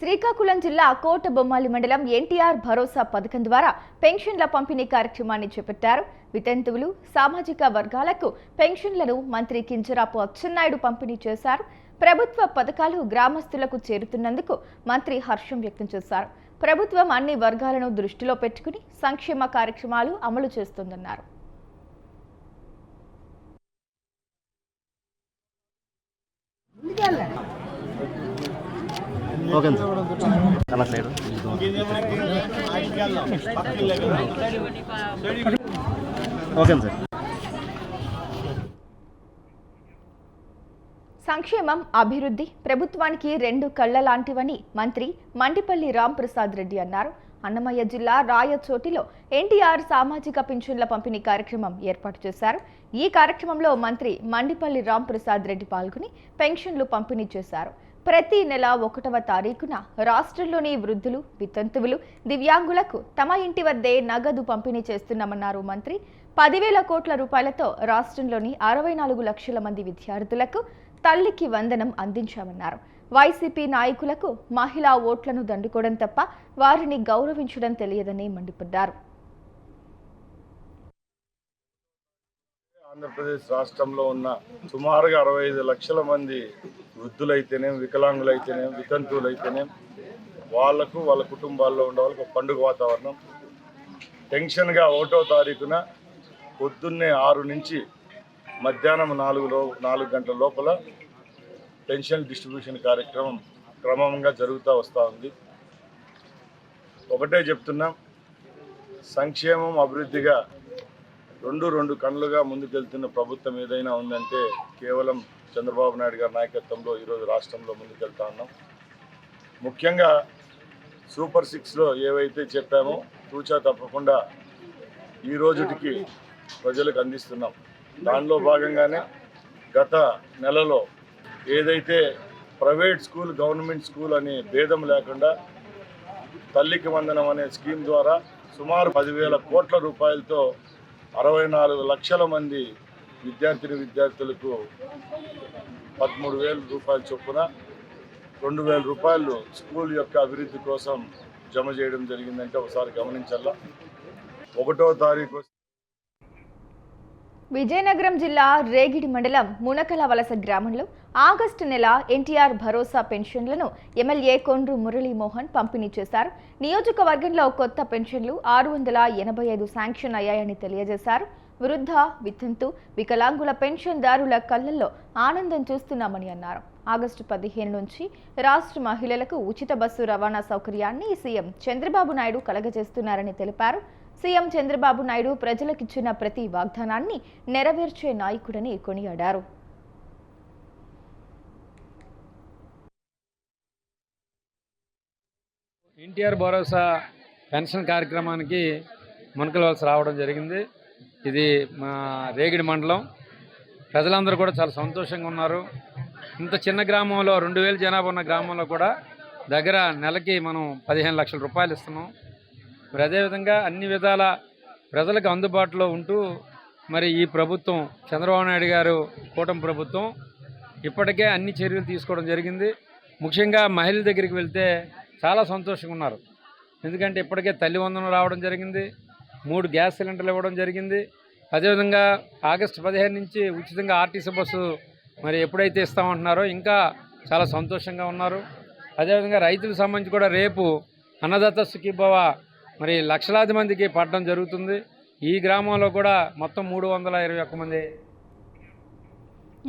శ్రీకాకుళం జిల్లా కోటబొమ్మాలి మండలం ఎన్టీఆర్ భరోసా పథకం ద్వారా పెన్షన్ల పంపిణీ కార్యక్రమాన్ని చేపట్టారు. వితంతువులు, సామాజిక వర్గాలకు పెన్షన్లను మంత్రి కింజరాపు అచ్చెన్నాయుడు పంపిణీ చేశారు. ప్రభుత్వ పథకాలు గ్రామస్తులకు చేరుతున్నందుకు మంత్రి హర్షం వ్యక్తం చేశారు. ప్రభుత్వం అన్ని వర్గాలను దృష్టిలో పెట్టుకుని సంక్షేమ కార్యక్రమాలు అమలు చేస్తోందన్నారు. Okay sir. సంక్షేమం, అభివృద్ధి ప్రభుత్వానికి రెండు కళ్ల లాంటివని మంత్రి మండిపల్లి రాంప్రసాద్ రెడ్డి అన్నారు. అన్నమయ్య జిల్లా రాయచోటిలో ఎన్టీఆర్ సామాజిక పింఛన్ల పంపిణీ కార్యక్రమం ఏర్పాటు చేశారు. ఈ కార్యక్రమంలో మంత్రి మండిపల్లి రాంప్రసాద్ రెడ్డి పాల్గొని పెన్షన్లు పంపిణీ చేశారు. ప్రతి నెల 1వ తారీఖున రాష్ట్రంలోని వృద్ధులు, వితంతువులు, దివ్యాంగులకు తమ ఇంటి వద్దే నగదు పంపిణీ చేస్తున్నామన్నారు మంత్రి. 10,000 కోట్ల రూపాయలతో రాష్ట్రంలోని 64 లక్షల మంది విద్యార్థులకు తల్లికి వందనం అందించామన్నారు. వైసీపీ నాయకులకు మహిళా ఓట్లను దండుకోవడం తప్ప వారిని గౌరవించడం తెలియదని మండిపడ్డారు. ఆంధ్రప్రదేశ్ రాష్ట్రంలో ఉన్న సుమారుగా 65 లక్షల మంది వృద్ధులైతేనేం, వికలాంగులైతేనేం, వితంతువులైతేనేం వాళ్లకు వాళ్ళ కుటుంబాల్లో ఉండే వాళ్ళకి పండుగ వాతావరణం. టెన్షన్గా 1వ తారీఖున పొద్దున్నే 6 నుంచి మధ్యాహ్నం 4 గంటల లోపల పెన్షన్ డిస్ట్రిబ్యూషన్ కార్యక్రమం క్రమంగా జరుగుతూ వస్తూ ఉంది. ఒకటే చెప్తున్నాం, సంక్షేమం అభివృద్ధిగా రెండు కళ్ళుగా ముందుకెళ్తున్న ప్రభుత్వం ఏదైనా ఉందంటే కేవలం చంద్రబాబు నాయుడు గారి నాయకత్వంలో ఈరోజు రాష్ట్రంలో ముందుకెళ్తా ఉన్నాం. ముఖ్యంగా సూపర్ 6లో ఏవైతే చెప్పామో తూచా తప్పకుండా ఈ రోజుటికి ప్రజలకు అందిస్తున్నాం. దానిలో భాగంగానే గత నెలలో ఏదైతే ప్రైవేట్ స్కూల్, గవర్నమెంట్ స్కూల్ అనే భేదం లేకుండా తల్లికి వందనం అనే స్కీమ్ ద్వారా సుమారు 10,000 కోట్ల రూపాయలతో 64 లక్షల మంది విద్యార్థులకు 13,000 రూపాయల చొప్పున 2,000 రూపాయలు స్కూల్ యొక్క అభివృద్ధి కోసం జమ చేయడం జరిగిందంటే ఒకసారి గమనించాలా. 1వ తారీఖు విజయనగరం జిల్లా రేగిడి మండలం మునకల వలస గ్రామంలో ఆగస్టు నెల ఎన్టీఆర్ భరోసా పెన్షన్లను ఎమ్మెల్యే కొండ్రు మురళీమోహన్ పంపిణీ చేశారు. నియోజకవర్గంలో కొత్త పెన్షన్లు 685 శాంక్షన్ అయ్యాయని తెలియజేశారు. వృద్ధ, వితంతు, వికలాంగుల పెన్షన్దారుల కళ్లల్లో ఆనందం చూస్తున్నామని అన్నారు. ఆగస్టు 15 నుంచి రాష్ట్ర మహిళలకు ఉచిత బస్సు రవాణా సౌకర్యాన్ని సీఎం చంద్రబాబు నాయుడు కలగజేస్తున్నారని తెలిపారు. సీఎం చంద్రబాబు నాయుడు ప్రజలకిచ్చిన ప్రతి వాగ్దానాన్ని నెరవేర్చే నాయకుడని కొనియాడారు. ఎన్టీఆర్ భరోసా పెన్షన్ కార్యక్రమానికి మునకల వలస రావడం జరిగింది. ఇది మా రేగిడి మండలం. ప్రజలందరూ కూడా చాలా సంతోషంగా ఉన్నారు. ఇంత చిన్న గ్రామంలో 2,000 జనాభా ఉన్న గ్రామంలో కూడా దగ్గర నెలకి మనం 15 లక్షల రూపాయలు ఇస్తున్నాం. మరి అదేవిధంగా అన్ని విధాల ప్రజలకు అందుబాటులో ఉంటూ మరి ఈ ప్రభుత్వం, చంద్రబాబు నాయుడు గారు కూటమి ప్రభుత్వం ఇప్పటికే అన్ని చర్యలు తీసుకోవడం జరిగింది. ముఖ్యంగా మహిళల దగ్గరికి వెళ్తే చాలా సంతోషంగా ఉన్నారు. ఎందుకంటే ఇప్పటికే తల్లి వందనం రావడం జరిగింది, 3 గ్యాస్ సిలిండర్లు ఇవ్వడం జరిగింది. అదేవిధంగా ఆగస్టు 15 నుంచి ఉచితంగా ఆర్టీసీ బస్సు మరి ఎప్పుడైతే ఇస్తామంటున్నారో ఇంకా చాలా సంతోషంగా ఉన్నారు. అదేవిధంగా రైతులకు సంబంధించి కూడా రేపు అన్నదాత సుఖీభవ మరి లక్షలాది మందికి పడడం జరుగుతుంది. ఈ గ్రామంలో కూడా మొత్తం 321 మంది.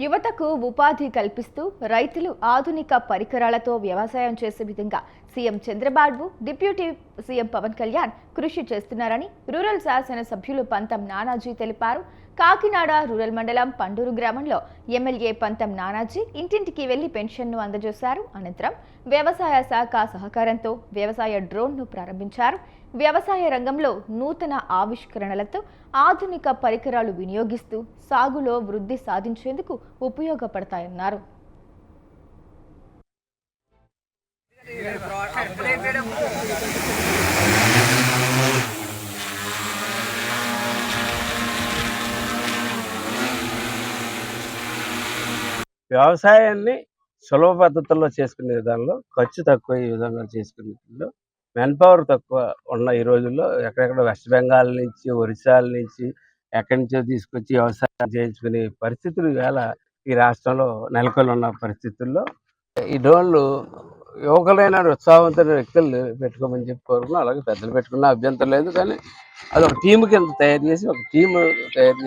యువతకు ఉపాధి కల్పిస్తూ రైతులు ఆధునిక పరికరాలతో వ్యవసాయం చేసే విధంగా CM Chandrababu, deputy CM Pawan Kalyan కృషి చేస్తున్నారని రూరల్ శాసన సభ్యులు పంతం నానాజీ తెలిపారు. కాకినాడ రూరల్ మండలం పండూరు గ్రామంలో ఎమ్మెల్యే పంతం నానాజీ ఇంటింటికి వెళ్లి పెన్షన్ను అందజేశారు. అనంతరం వ్యవసాయ శాఖ సహకారంతో వ్యవసాయ డ్రోన్ను ప్రారంభించారు. వ్యవసాయ రంగంలో నూతన ఆవిష్కరణలతో ఆధునిక పరికరాలు వినియోగిస్తూ సాగులో వృద్ధి సాధించేందుకు ఉపయోగపడతాయన్నారు. వ్యవసాయాన్ని సులభ పద్ధతుల్లో చేసుకునే విధానంలో ఖర్చు తక్కువ ఈ విధంగా చేసుకునే విధంలో మెన్ పవర్ తక్కువ ఉన్న ఈ రోజుల్లో ఎక్కడెక్కడ వెస్ట్ బెంగాల్ నుంచి ఒరిస్సాల నుంచి ఎక్కడి నుంచో తీసుకొచ్చి వ్యవసాయం చేయించుకునే పరిస్థితులు ఈవేళ ఈ రాష్ట్రంలో నెలకొని ఉన్న పరిస్థితుల్లో ఈ డ్రోన్లు యువకులైన ఉత్సాహవంతమైన వ్యక్తులు పెట్టుకోమని చెప్పి కోరుకున్నాం. అలాగే పెద్దలు పెట్టుకున్న అభ్యంతరం లేదు. కానీ అది ఒక టీం కింద తయారు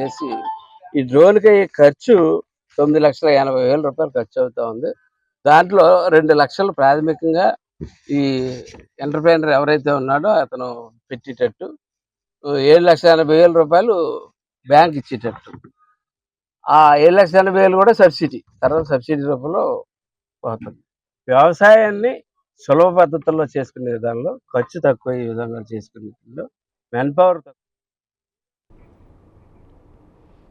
చేసి ఈ డ్రోన్కి ఖర్చు 9,80,000 ఖర్చు అవుతా ఉంది. దాంట్లో 2 లక్షలు ప్రాథమికంగా ఈ ఎంటర్ప్రైనర్ ఎవరైతే ఉన్నాడో అతను పెట్టేటట్టు, 7,80,000 బ్యాంక్ ఇచ్చేటట్టు, ఆ 7,80,000 కూడా సబ్సిడీ, తర్వాత సబ్సిడీ రూపంలో పోతుంది. వ్యవసాయాన్ని సులభ పద్ధతుల్లో చేసుకునే విధానంలో ఖర్చు తక్కువ ఈ విధంగా చేసుకునే విధంలో మెన్ పవర్ తక్కువ.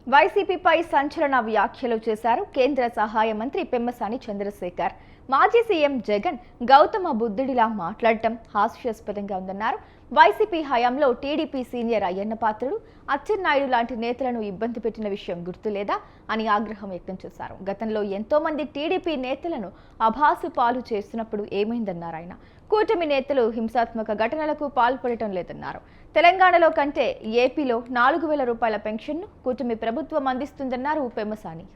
వైసీపీపై సంచలన వ్యాఖ్యలు చేశారు కేంద్ర సహాయ మంత్రి పెమ్మసాని చంద్రశేఖర్. మాజీ సీఎం జగన్ గౌతమ బుద్ధుడిలా మాట్లాడటం హాస్యాస్పదంగా ఉందన్నారు. వైసీపీ హయాంలో టీడీపీ సీనియర్ అయ్యన్న పాత్రుడు, అచ్చెన్నాయుడు లాంటి నేతలను ఇబ్బంది పెట్టిన విషయం గుర్తులేదా అని ఆగ్రహం వ్యక్తం చేశారు. గతంలో ఎంతో మంది టీడీపీ నేతలను అభాసు పాలు చేస్తున్నప్పుడు ఏమైందన్నారు ఆయన. కూటమి నేతలు హింసాత్మక ఘటనలకు పాల్పడటం లేదన్నారు. తెలంగాణలో కంటే ఏపీలో 4,000 రూపాయల పెన్షన్ను కూటమి ప్రభుత్వం అందిస్తుందన్నారు పెమ్మసాని.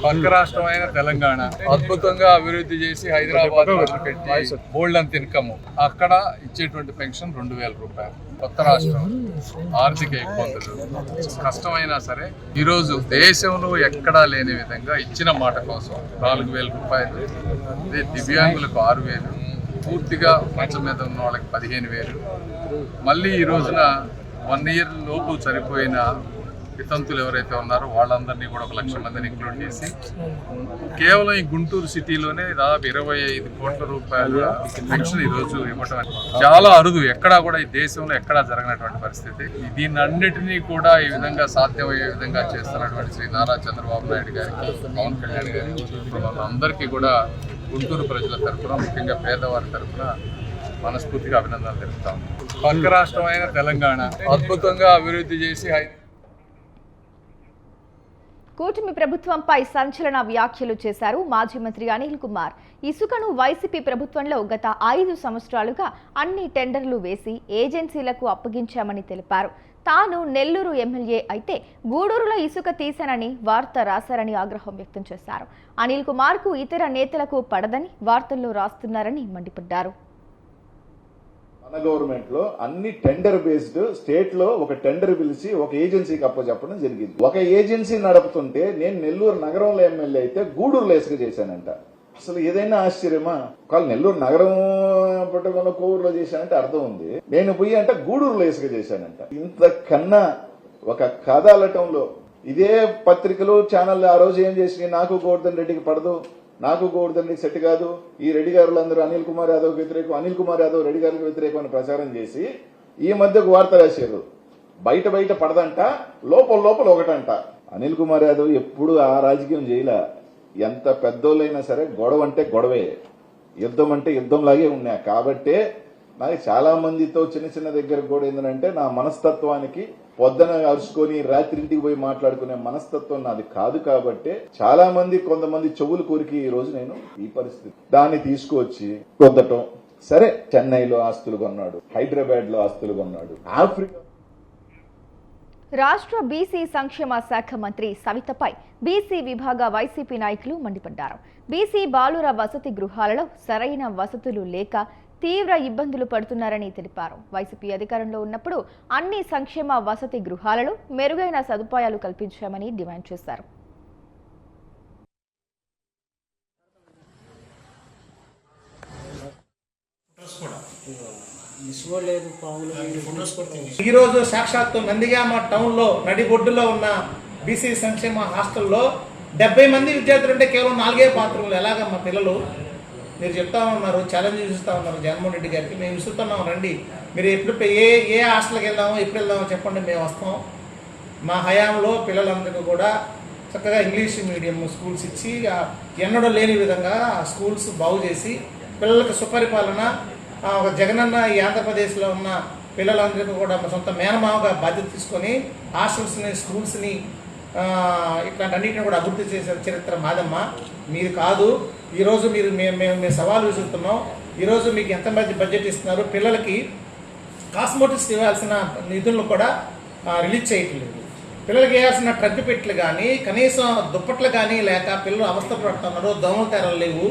పక్క రాష్ట్రమైన తెలంగాణ అద్భుతంగా అభివృద్ధి చేసి హైదరాబాద్ పెట్టి బోల్డ్ అంత ఇన్కమ్, అక్కడ ఇచ్చేటువంటి పెన్షన్ 2,000 రూపాయలు. కొత్త రాష్ట్రం, ఆర్థిక ఇబ్బందులు, కష్టమైనా సరే ఈరోజు దేశంలో ఎక్కడా లేని విధంగా ఇచ్చిన మాట కోసం 4,000 రూపాయలు, అదే దివ్యాంగులకు 6,000, పూర్తిగా మంచం మీద ఉన్న వాళ్ళకి 15,000, మళ్ళీ ఈ రోజున 1 ఇయర్ లోపు చనిపోయిన వితంతులు ఎవరైతే ఉన్నారో వాళ్ళందరినీ కూడా 1,00,000 మందిని ఇంక్లూడ్ చేసి కేవలం ఈ గుంటూరు సిటీలోనే దాదాపు 25 కోట్ల రూపాయల పెన్షన్ ఈరోజు ఇవ్వటం చాలా అరుదు. ఎక్కడా కూడా ఈ దేశంలో ఎక్కడా జరగనటువంటి పరిస్థితి. దీన్ని అన్నిటినీ కూడా ఈ విధంగా సాధ్యమయ్యే విధంగా చేస్తున్నటువంటి శ్రీ నారా చంద్రబాబు నాయుడు గారికి, పవన్ కళ్యాణ్ గారికి, అందరికీ కూడా గుంటూరు ప్రజల తరఫున, ముఖ్యంగా పేదవారి తరఫున మనస్ఫూర్తిగా అభినందనలు తెలుపుతాం. పక్క రాష్ట్రమైన తెలంగాణ అద్భుతంగా అభివృద్ధి చేసి కూటమి ప్రభుత్వంపై సంచలన వ్యాఖ్యలు చేశారు మాజీ మంత్రి అనిల్ కుమార్. ఇసుకను వైసీపీ ప్రభుత్వంలో గత 5 సంవత్సరాలుగా అన్ని టెండర్లు వేసి ఏజెన్సీలకు అప్పగించామని తెలిపారు. తాను నెల్లూరు ఎమ్మెల్యే అయితే గూడూరులో ఇసుక తీశానని వార్త రాశారని ఆగ్రహం వ్యక్తం చేశారు. అనిల్ కుమార్కు ఇతర నేతలకు పడదని వార్తల్లో రాస్తున్నారని మండిపడ్డారు. మన గవర్నమెంట్ లో అన్ని టెండర్ బేస్డ్, స్టేట్ లో ఒక టెండర్ పిలిచి ఒక ఏజెన్సీకి అప్పచెప్పడం జరిగింది. ఒక ఏజెన్సీ నడుపుతుంటే నేను నెల్లూరు నగరంలో ఎమ్మెల్యే అయితే గూడూరులో ఇసుక చేశానంట. అసలు ఏదైనా ఆశ్చర్యమా? ఒకవేళ నెల్లూరు నగరం పట్టుకున్న కోవూరులో చేశానంటే అర్థం ఉంది, నేను పోయి అంటే గూడూరులో ఇసుక చేశానంట. ఇంతకన్నా ఒక కథ అల్లటంలో ఇదే పత్రికలు, ఛానల్ ఆ రోజు ఏం చేసి నాకు గోవర్ధన్ రెడ్డికి పడదు, నాకు గోవర్ధన్ రెడ్డి సెట్ కాదు, ఈ రెడ్డి గారులందరూ అనిల్ కుమార్ యాదవ్ వ్యతిరేకం, అనిల్ కుమార్ యాదవ్ రెడ్డి గారికి వ్యతిరేకం అని ప్రచారం చేసి ఈ మధ్య వార్త రాశారు. బయట పడదంట, లోపల ఒకటంట. అనిల్ కుమార్ యాదవ్ ఎప్పుడు ఆ రాజకీయం చేయలే. ఎంత పెద్దోళ్ళైనా సరే గొడవ అంటే గొడవే, యుద్ధం అంటే యుద్ధంలాగే ఉన్నా. కాబట్టే నాకు చాలా మందితో చిన్న దగ్గర కూడా ఏంటంటే నా మనస్తత్వానికి పొద్దున అరుచుకొని రాత్రింటికి పోయి మాట్లాడుకునే మనస్తత్వం నాది కాదు. కాబట్టి చాలా మంది, కొంతమంది చెవులు కోరికి ఈ రోజు నేను ఈ పరిస్థితి దాన్ని తీసుకువచ్చి వద్దటం. సరే, చెన్నైలో ఆస్తులు కొన్నాడు, హైదరాబాద్ లో ఆస్తులు కొన్నాడు, ఆఫ్రికా. రాష్ట్ర బీసీ సంక్షేమ శాఖ మంత్రి సవితపై బీసీ విభాగ వైసీపీ నాయకులు మండిపడ్డారు. బీసీ బాలుర వసతి గృహాలలో సరైన వసతులు లేక తీవ్ర ఇబ్బందులు పడుతున్నారని తెలిపారు. వైసీపీ అధికారంలో ఉన్నప్పుడు అన్ని సంక్షేమ వసతి గృహాలలో మెరుగైన సదుపాయాలు కల్పించామని డిమాండ్ చేశారు. ఈరోజు సాక్షాత్తు నందిగామ టౌన్లో నడిబొడ్డులో ఉన్న బీసీ సంక్షేమ హాస్టల్లో 70 మంది విద్యార్థులు ఉంటే కేవలం 4 బాత్రూమ్లు. ఎలాగమ్మా పిల్లలు? మీరు చెప్తా ఉన్నారు, ఛాలెంజ్ చూస్తూ ఉన్నారు జగన్మోహన్ రెడ్డి గారికి. మేము ఇస్తున్నాం, రండి, మీరు ఎప్పుడు ఏ హాస్టల్కి వెళ్దామో, ఎప్పుడు వెళ్దామో చెప్పండి, మేము వస్తాం. మా హయాంలో పిల్లలందరికీ కూడా చక్కగా ఇంగ్లీష్ మీడియం స్కూల్స్ ఇచ్చి ఎన్నడూ లేని విధంగా స్కూల్స్ బాగు చేసి పిల్లలకు సుపరిపాలన, ఒక జగనన్న ఈ ఆంధ్రప్రదేశ్లో ఉన్న పిల్లలందరికీ కూడా సొంత మేనమావగా బాధ్యత తీసుకొని హాస్టల్స్ని, స్కూల్స్ని ఇట్లాంటి అన్నింటిని కూడా అభివృద్ధి చేసే చరిత్ర మాదమ్మా, మీరు కాదు. ఈరోజు మేము సవాలు విసురుతున్నాం. ఈరోజు మీకు ఎంత బడ్జెట్ ఇస్తున్నారు, పిల్లలకి కాస్మోటిక్స్ ఇవ్వాల్సిన నిధులను కూడా రిలీజ్ చేయట్లేదు. పిల్లలకి వేయాల్సిన ట్రగ్గు పెట్లు కానీ కనీసం దుప్పట్లు కానీ లేక పిల్లలు అవస్థ పడుతున్నారు, దోమల తెరలు లేవు.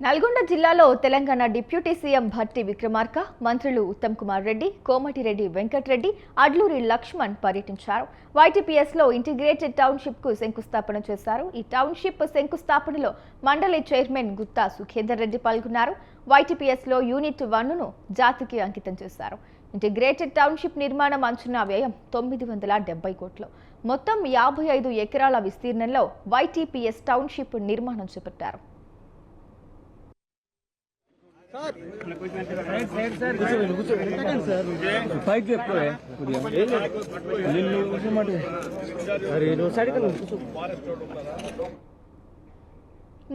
నల్గొండ జిల్లాలో తెలంగాణ డిప్యూటీ సీఎం భట్టి విక్రమార్క, మంత్రులు ఉత్తమ్ కుమార్ రెడ్డి, కోమటిరెడ్డి వెంకటరెడ్డి, అడ్లూరి లక్ష్మణ్ పర్యటించారు. YTPSలో ఇంటిగ్రేటెడ్ టౌన్షిప్ కు శంకుస్థాపన చేశారు. ఈ టౌన్షిప్ శంకుస్థాపనలో మండలి చైర్మన్ గుత్తా సుఖేందర్ రెడ్డి పాల్గొన్నారు. YTPSలో యూనిట్ 1ను జాతికి అంకితం చేశారు. ఇంటిగ్రేటెడ్ టౌన్షిప్ నిర్మాణం అంచనా వ్యయం 970 కోట్లు. మొత్తం 55 ఎకరాల విస్తీర్ణంలో YTPS టౌన్షిప్ నిర్మాణం చేపట్టారు.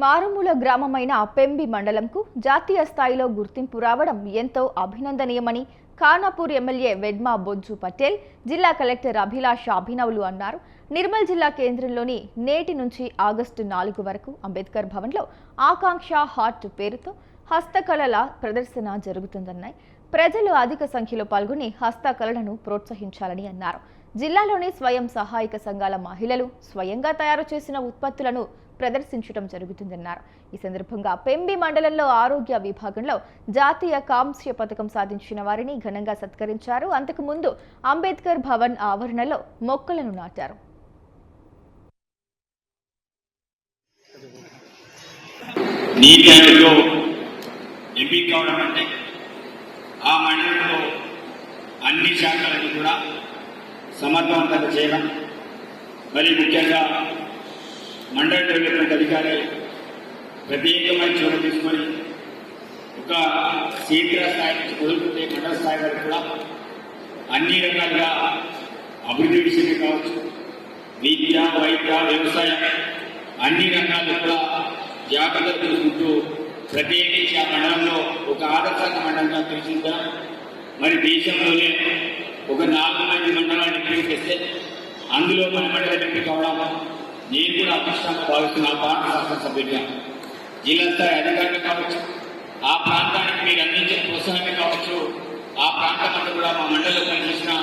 మారుమూల గ్రామమైన పెంబి మండలంకు జాతీయ స్థాయిలో గుర్తింపు రావడం ఎంతో అభినందనీయమని ఖానాపూర్ ఎమ్మెల్యే వెడ్మా బొజ్జు పటేల్, జిల్లా కలెక్టర్ అభిలాష అభినవులు అన్నారు. నిర్మల్ జిల్లా కేంద్రంలోని నేటి నుంచి ఆగస్టు 4 వరకు అంబేద్కర్ భవన్లో ఆకాంక్ష హార్ట్ పేరుతో హస్తకళల ప్రదర్శన జరుగుతుందన్నాయి. ప్రజలు అధిక సంఖ్యలో పాల్గొని హస్తకళలను ప్రోత్సహించాలని అన్నారు. జిల్లాలోని స్వయం సహాయక సంఘాల మహిళలు స్వయంగా తయారు చేసిన ఉత్పత్తులను ప్రదర్శించడం జరుగుతుందన్నారు. ఈ సందర్భంగా పెంబి మండలంలో ఆరోగ్య విభాగంలో జాతీయ కాంస్య పథకం సాధించిన వారిని ఘనంగా సత్కరించారు. అంతకుముందు అంబేద్కర్ భవన్ ఆవరణలో మొక్కలను నాటారు. ఎంపీ కావడం అంటే ఆ మండలంలో అన్ని శాఖలను కూడా సమర్థవంతంగా చేయడం, మరి ముఖ్యంగా మండల డెవలప్మెంట్ అధికారి ప్రత్యేకమైన చోటు తీసుకొని ఒక క్షేత్ర స్థాయి నుంచి మొదలుకుంటే మండల స్థాయి వరకు కూడా అన్ని రకాలుగా అభివృద్ధి విషయమే కావచ్చు, విద్య, వైద్య, వ్యవసాయం అన్ని రకాలు కూడా జాగ్రత్తలు తీసుకుంటూ ప్రత్యేకించి ఆ మండలంలో ఒక ఆదర్శంగా మండలంగా తీర్చిదిద్దాం. మరి దేశంలోనే ఒక 4 మంది మండలాన్ని ఎంపిక అందులో మన మండలం ఎంపిక కావడం నేను కూడా అదృష్టంగా భావిస్తున్న ఆ ప్రాంత శాసనసభ్యుడిగా, జిల్లా స్థాయి అధికారులు కావచ్చు, ఆ ప్రాంతానికి మీరు అందించే ప్రోత్సాహమే కావచ్చు, ఆ ప్రాంతంలో కూడా మా మండలంలో పనిచేసిన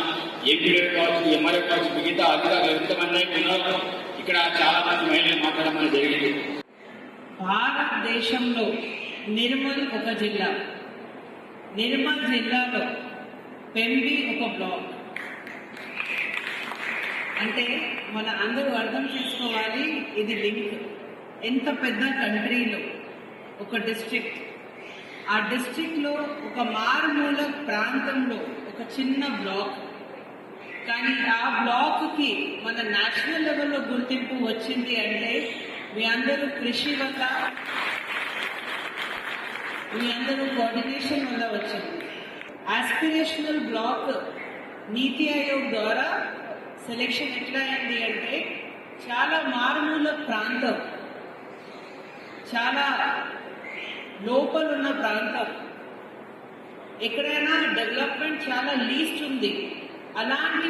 ఎంపీలు కావచ్చు, ఎమ్మెల్యే కావచ్చు, మిగతా అధికారులు ఎంతమంది ఉన్నారు, ఇక్కడ చాలా మంది మహిళలు మాట్లాడమని జరిగింది. భారతదేశంలో నిర్మల్ ఒక జిల్లా, నిర్మల్ జిల్లాలో పెంబి ఒక బ్లాక్. అంటే మన అందరూ అర్థం చేసుకోవాలి, ఇది లింక్. ఎంత పెద్ద కంట్రీలో ఒక డిస్ట్రిక్ట్, ఆ డిస్ట్రిక్ట్లో ఒక మారుమూల ప్రాంతంలో ఒక చిన్న బ్లాక్, కానీ ఆ బ్లాక్కి మన నేషనల్ లెవెల్లో గుర్తింపు వచ్చింది అంటే మీ అందరూ కృషి వల్ల, మీ అందరూ కోఆర్డినేషన్ వల్ల వచ్చింది. ఆస్పిరేషనల్ బ్లాక్ నీతి ఆయోగ్ ద్వారా సెలెక్షన్ ఎట్లా అయింది అంటే చాలా మారుమూల ప్రాంతం, చాలా లోపలున్న ప్రాంతం, ఎక్కడైనా డెవలప్మెంట్ చాలా లీస్ట్ ఉంది, అలాంటి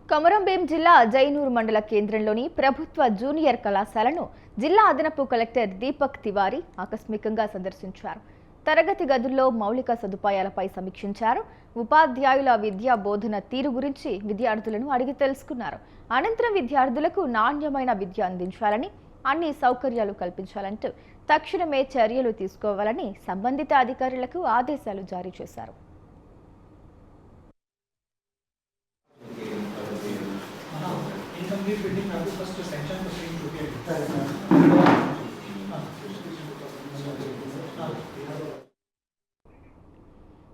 కొమరంభీం జిల్లా జైనూర్ మండల కేంద్రంలోని ప్రభుత్వ జూనియర్ కళాశాలను జిల్లా అదనపు కలెక్టర్ దీపక్ తివారీ ఆకస్మికంగా సందర్శించారు. తరగతి గదుల్లో మౌలిక సదుపాయాలపై సమీక్షించారు. ఉపాధ్యాయుల విద్యా బోధన తీరు గురించి విద్యార్థులను అడిగి తెలుసుకున్నారు. అనంతరం విద్యార్థులకు నాణ్యమైన విద్య అందించాలని, అన్ని సౌకర్యాలు కల్పించాలంటూ తక్షణమే చర్యలు తీసుకోవాలని సంబంధిత అధికారులకు ఆదేశాలు జారీ చేశారు.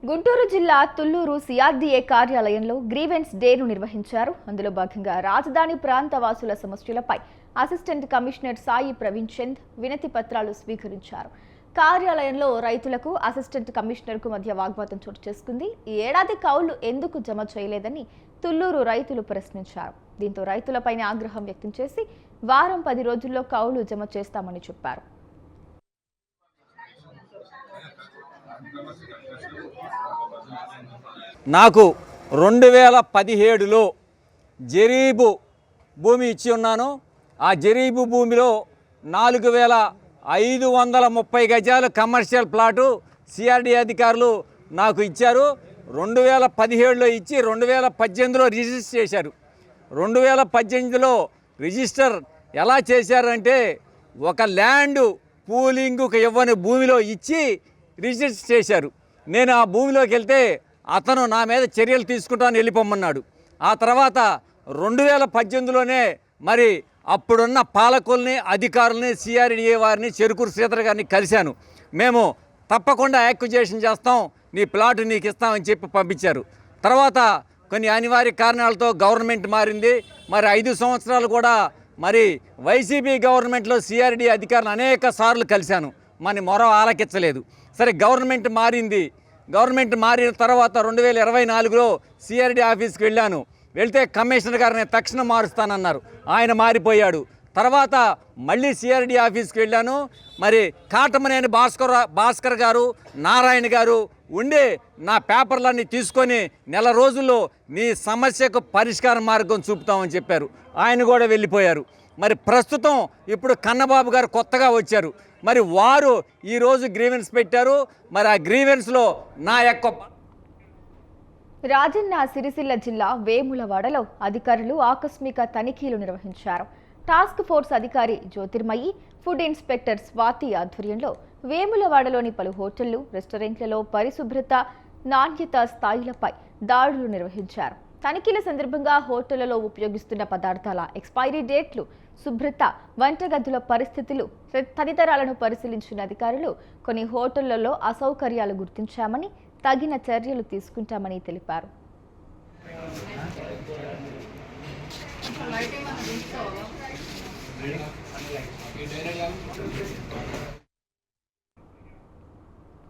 గుంటూరు జిల్లా తుళ్లూరు సిఆర్డీఏ కార్యాలయంలో గ్రీవెన్స్ డేను నిర్వహించారు. అందులో భాగంగా రాజధాని ప్రాంత వాసుల సమస్యలపై అసిస్టెంట్ కమిషనర్ సాయి ప్రవీణ్ చంద్ వినతి పత్రాలు స్వీకరించారు. కార్యాలయంలో రైతులకు అసిస్టెంట్ కమిషనర్కు మధ్య వాగ్వాదం చోటు చేసుకుంది. ఈ ఏడాది కౌలు ఎందుకు జమ చేయలేదని తుళ్లూరు రైతులు ప్రశ్నించారు. దీంతో రైతులపైన ఆగ్రహం వ్యక్తం చేసి వారం 10 రోజుల్లో కౌలు జమ చేస్తామని చెప్పారు. నాకు 2017లో జరీబు భూమి ఇచ్చి ఉన్నాను. ఆ జరీబు భూమిలో 4530 గజాలు కమర్షియల్ ప్లాటు సిఆర్డి అధికారులు నాకు ఇచ్చారు. 2017లో ఇచ్చి 2018లో రిజిస్టర్ చేశారు. 2018లో రిజిస్టర్ ఎలా చేశారంటే ఒక ల్యాండ్ పూలింగ్కు ఇవ్వని భూమిలో ఇచ్చి రిజిస్టర్ చేశారు. నేను ఆ భూమిలోకి వెళ్తే అతను నా మీద చర్యలు తీసుకుంటాను వెళ్ళిపోమన్నాడు. ఆ తర్వాత 2018లోనే మరి అప్పుడున్న పాలకుల్ని అధికారుల్ని సిఆర్డిఏ వారిని చెరుకూరు శ్రీధర్ గారిని కలిశాను. మేము తప్పకుండా యాక్విజేషన్ చేస్తాం, నీ ప్లాట్ నీకు ఇస్తామని చెప్పి పంపించారు. తర్వాత కొన్ని అనివార్య కారణాలతో గవర్నమెంట్ మారింది. మరి 5 సంవత్సరాలు కూడా మరి వైసీపీ గవర్నమెంట్లో సిఆర్డి అధికారులు అనేక సార్లు కలిశాను, మన మొర ఆలకించలేదు. సరే గవర్నమెంట్ మారింది. గవర్నమెంట్ మారిన తర్వాత 2024లో సిఆర్డి ఆఫీస్కి వెళ్ళాను. వెళ్తే కమిషనర్ గారిని తక్షణం మారుస్తానన్నారు, ఆయన మారిపోయాడు. తర్వాత మళ్ళీ సిఆర్డి ఆఫీస్కి వెళ్ళాను. మరి కాటమనేని భాస్కర్ గారు, నారాయణ గారు ఉండి నా పేపర్లన్నీ తీసుకొని నెల రోజుల్లో నీ సమస్యకు పరిష్కార మార్గం చూపుతామని చెప్పారు. ఆయన కూడా వెళ్ళిపోయారు. మరి ప్రస్తుతం ఇప్పుడు కన్నబాబు గారు కొత్తగా వచ్చారు. మరి వారు ఈరోజు గ్రీవెన్స్ పెట్టారు. మరి ఆ గ్రీవెన్స్లో నా యొక్క రాజన్న సిరిసిల్ల జిల్లా వేములవాడలో అధికారులు ఆకస్మిక తనిఖీలు నిర్వహించారు. టాస్క్ ఫోర్స్ అధికారి జ్యోతిర్మయి, ఫుడ్ ఇన్స్పెక్టర్ స్వాతి ఆధ్వర్యంలో వేములవాడలోని పలు హోటళ్లు, రెస్టారెంట్లలో పరిశుభ్రత, నాణ్యత స్థాయిలపై దాడులు నిర్వహించారు. తనిఖీల సందర్భంగా హోటళ్లలో ఉపయోగిస్తున్న పదార్థాల ఎక్స్పైరీ డేట్లు, శుభ్రత, వంటగదుల పరిస్థితులు తదితరాలను పరిశీలించిన అధికారులు కొన్ని హోటళ్లలో అసౌకర్యాలు గుర్తించామని, తగిన చర్యలు తీసుకుంటామని తెలిపారు.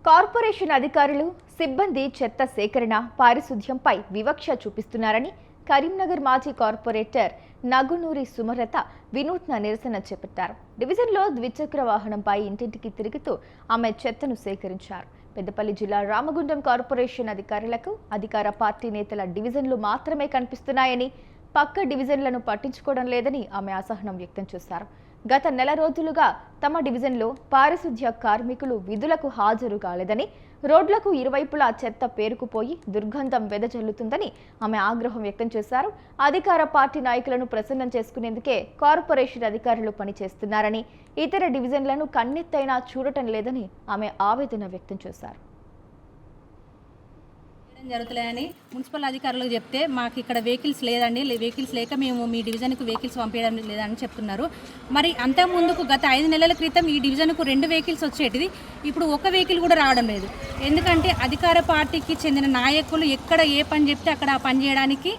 కార్పొరేషన్ అధికారులు, సిబ్బంది చెత్త సేకరణ, పారిశుధ్యంపై వివక్ష చూపిస్తున్నారని కరీంనగర్ మాజీ కార్పొరేటర్ నగునూరి సుమలత వినూత్న నిరసన చేపట్టారు. డివిజన్లో ద్విచక్ర వాహనంపై ఇంటింటికి తిరుగుతూ ఆమె చెత్తను సేకరించారు. పెద్దపల్లి జిల్లా రామగుండం కార్పొరేషన్ అధికారులకు అధికార పార్టీ నేతల డివిజన్లు మాత్రమే కనిపిస్తున్నాయని, పక్క డివిజన్లను పట్టించుకోవడం లేదని ఆమె అసహనం వ్యక్తం చేశారు. గత నెల రోజులుగా తమ డివిజన్లో పారిశుధ్య కార్మికులు విధులకు హాజరు కాలేదని, రోడ్లకు ఇరువైపులా చెత్త పేరుకుపోయి దుర్గంధం వెదజల్లుతుందని ఆమె ఆగ్రహం వ్యక్తం చేశారు. అధికార పార్టీ నాయకులను ప్రసన్నం చేసుకునేందుకే కార్పొరేషన్ అధికారులు పనిచేస్తున్నారని, ఇతర డివిజన్లను కన్నెత్తైనా చూడటం లేదని ఆమె ఆవేదన వ్యక్తం చేశారు. జరుగుతున్నాయని మున్సిపల్ అధికారులకు చెప్తే మాకు ఇక్కడ వెహికల్స్ లేదండి, వెహికల్స్ లేక మేము మీ డివిజన్కు వెహికల్స్ పంపించడం లేదని చెప్తున్నారు. మరి అంతకుముందుకు గత 5 నెలల క్రితం ఈ డివిజన్కు 2 వెహికల్స్ వచ్చేటిది, ఇప్పుడు ఒక వెహికల్ కూడా రావడం లేదు. ఎందుకంటే అధికార పార్టీకి చెందిన నాయకులు ఎక్కడ ఏ పని చెప్తే అక్కడ ఆ పని చేయడానికి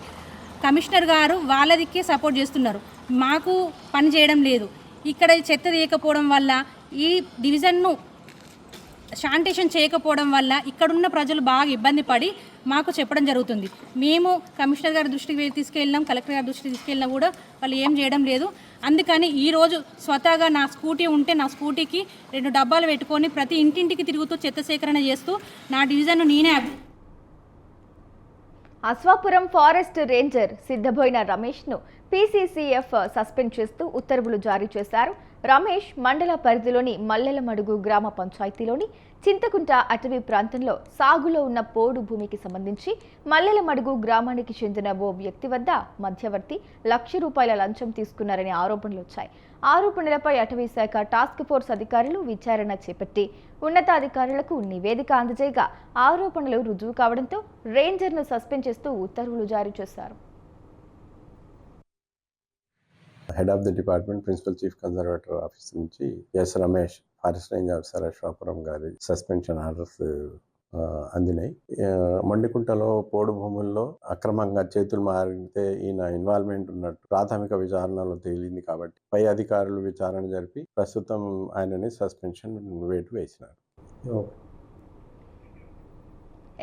కమిషనర్ గారు వాళ్ళదికే సపోర్ట్ చేస్తున్నారు, మాకు పని చేయడం లేదు. ఇక్కడ చెత్త తీయకపోవడం వల్ల, ఈ డివిజన్ను శానిటేషన్ చేయకపోవడం వల్ల ఇక్కడున్న ప్రజలు బాగా ఇబ్బంది పడి మాకు చెప్పడం జరుగుతుంది. మేము కమిషనర్ గారి దృష్టికి తీసుకెళ్ళినాం, కలెక్టర్ గారి దృష్టికి తీసుకెళ్ళినా కూడా వాళ్ళు ఏం చేయడం లేదు. అందుకని ఈరోజు స్వతహాగా నా స్కూటీ ఉంటే నా స్కూటీకి 2 డబ్బాలు పెట్టుకొని ప్రతి ఇంటింటికి తిరుగుతూ చెత్త సేకరణ చేస్తూ నా డివిజన్ను నేనే. అశ్వాపురం ఫారెస్ట్ రేంజర్ సిద్ధబోయిన రమేష్ను పీసీసీఎఫ్ సస్పెండ్ చేస్తూ ఉత్తర్వులు జారీ చేశారు. రమేష్ మండల పరిధిలోని మల్లెలమడుగు గ్రామ పంచాయతీలోని చింతకుంట అటవీ ప్రాంతంలో సాగులో ఉన్న పోడు భూమికి సంబంధించి మల్లెలమడుగు గ్రామానికి చెందిన ఓ వ్యక్తి వద్ద మధ్యవర్తి ₹1,00,000 లంచం తీసుకున్నారనే ఆరోపణలు వచ్చాయి. ఆరోపణలపై అటవీ శాఖ టాస్క్ ఫోర్స్ అధికారులు విచారణ చేపట్టి ఉన్నతాధికారులకు నివేదిక అందజేయగా ఆరోపణలు రుజువు కావడంతో రేంజర్ను సస్పెండ్ చేస్తూ ఉత్తర్వులు జారీ చేశారు. Head of the department principal chief conservator office నుంచి S Ramesh forest range officer Ashwapuram గారి సస్పెన్షన్ ఆర్డర్స్ అందినాయి. మండికుంటలో పోడు భూముల్లో అక్రమంగా చేతులు మారితే ఈయన ఇన్వాల్వ్మెంట్ ఉన్నట్టు ప్రాథమిక విచారణలో తేలింది కాబట్టి పై అధికారులు విచారణ జరిపి ప్రస్తుతం ఆయనని సస్పెన్షన్ వేటు వేసినారు.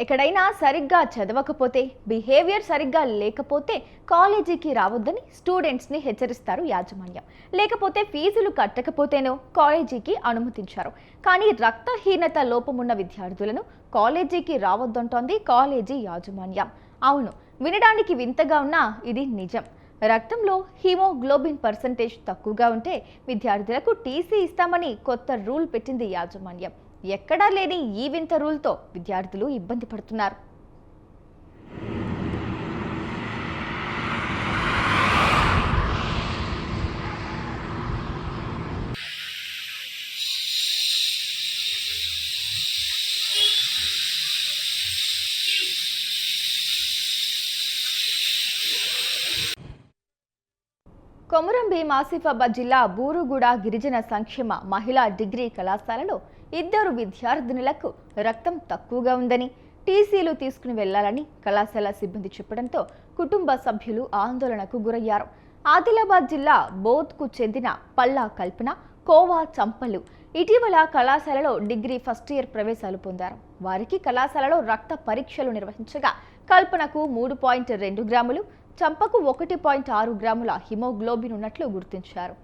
ఎక్కడైనా సరిగ్గా చదవకపోతే, బిహేవియర్ సరిగ్గా లేకపోతే కాలేజీకి రావద్దని స్టూడెంట్స్ని హెచ్చరిస్తారు యాజమాన్యం. లేకపోతే ఫీజులు కట్టకపోతేనో కాలేజీకి అనుమతించారు. కానీ రక్తహీనత లోపమున్న విద్యార్థులను కాలేజీకి రావద్దంటోంది కాలేజీ యాజమాన్యం. అవును, వినడానికి వింతగా ఉన్నా ఇది నిజం. రక్తంలో హీమోగ్లోబిన్ పర్సంటేజ్ తక్కువగా ఉంటే విద్యార్థులకు టీసీ ఇస్తామని కొత్త రూల్ పెట్టింది యాజమాన్యం. ఎక్కడా లేని ఈ వింత రూల్తో విద్యార్థులు ఇబ్బంది పడుతున్నారు. కొమురం భీం ఆసిఫాబాద్ జిల్లా బూరుగుడ గిరిజన సంక్షేమ మహిళా డిగ్రీ కళాశాలలో 2 విద్యార్థినులకు రక్తం తక్కువగా ఉందని టీసీలు తీసుకుని వెళ్లాలని కళాశాల సిబ్బంది చెప్పడంతో కుటుంబ సభ్యులు ఆందోళనకు గురయ్యారు. ఆదిలాబాద్ జిల్లా బోధ్కు చెందిన పల్లా కల్పన, కోవా చంపలు ఇటీవల కళాశాలలో డిగ్రీ ఫస్ట్ ఇయర్ ప్రవేశాలు పొందారు. వారికి కళాశాలలో రక్త పరీక్షలు నిర్వహించగా కల్పనకు 3.2 గ్రాములు, చంపకు 1.6 గ్రాముల హిమోగ్లోబిన్ ఉన్నట్లు గుర్తించారు.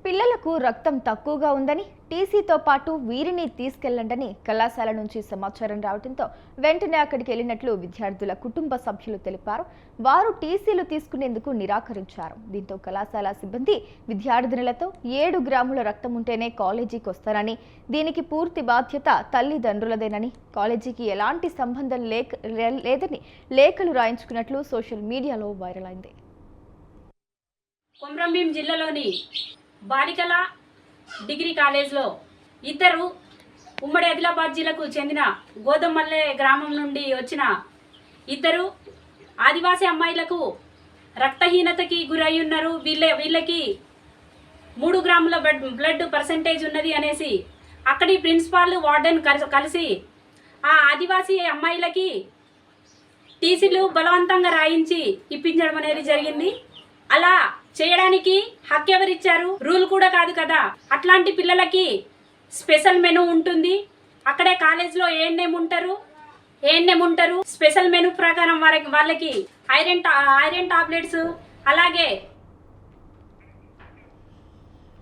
పిల్లలకు రక్తం తక్కువగా ఉందని టీసీతో పాటు వీరిని తీసుకెళ్లండని కళాశాల నుంచి సమాచారం రావడంతో వెంటనే అక్కడికి వెళ్లినట్లు విద్యార్థుల కుటుంబ సభ్యులు తెలిపారు. వారు టీసీలు తీసుకునేందుకు నిరాకరించారు. దీంతో కళాశాల సిబ్బంది విద్యార్థినులతో 7 గ్రాముల రక్తం ఉంటేనే కాలేజీకి వస్తారని, దీనికి పూర్తి బాధ్యత తల్లిదండ్రులదేనని, కాలేజీకి ఎలాంటి సంబంధం లేదని లేఖలు రాయించుకున్నట్లు సోషల్ మీడియాలో వైరల్ అయింది. కొమురం భీం జిల్లాలోని బాలికల డిగ్రీ కాలేజ్లో 2 ఉమ్మడి ఆదిలాబాద్ జిల్లాకు చెందిన గోదమల్లె గ్రామం నుండి వచ్చిన 2 ఆదివాసీ అమ్మాయిలకు రక్తహీనతకి గురై ఉన్నారు. వీళ్ళకి 3 గ్రాముల బ్లడ్ పర్సంటేజ్ ఉన్నది అనేసి అక్కడి ప్రిన్సిపాల్ వార్డెన్ కలిసి ఆ ఆదివాసీ అమ్మాయిలకి టీసీలు బలవంతంగా రాయించి ఇప్పించడం అనేది జరిగింది. అలా చేయడానికి హక్కు ఎవరిచ్చారు? రూల్ కూడా కాదు కదా. అట్లాంటి పిల్లలకి స్పెషల్ మెనూ ఉంటుంది. అక్కడే కాలేజ్లో ఏఎన్ఎం ఉంటారు. స్పెషల్ మెనూ ప్రకారం వాళ్ళకి ఐరన్ టాబ్లెట్స్, అలాగే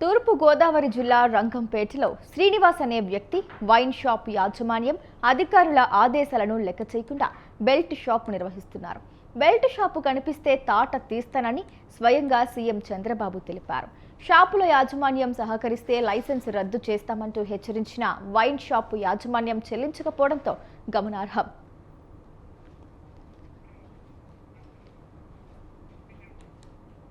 తూర్పు గోదావరి జిల్లా రంగంపేటలో శ్రీనివాస్ అనే వ్యక్తి వైన్ షాప్ యాజమాన్యం అధికారుల ఆదేశాలను లెక్క చేయకుండా బెల్ట్ షాప్ నిర్వహిస్తున్నారు. బెల్ట్ షాపు కనిపిస్తే తాట తీస్తానని స్వయంగా సీఎం చంద్రబాబు తెలిపారు. షాపుల యాజమాన్యం సహకరిస్తే లైసెన్స్ రద్దు చేస్తామంటూ హెచ్చరించిన వైన్ షాపు యాజమాన్యం చెల్లించకపోవడంతో గమనార్హం.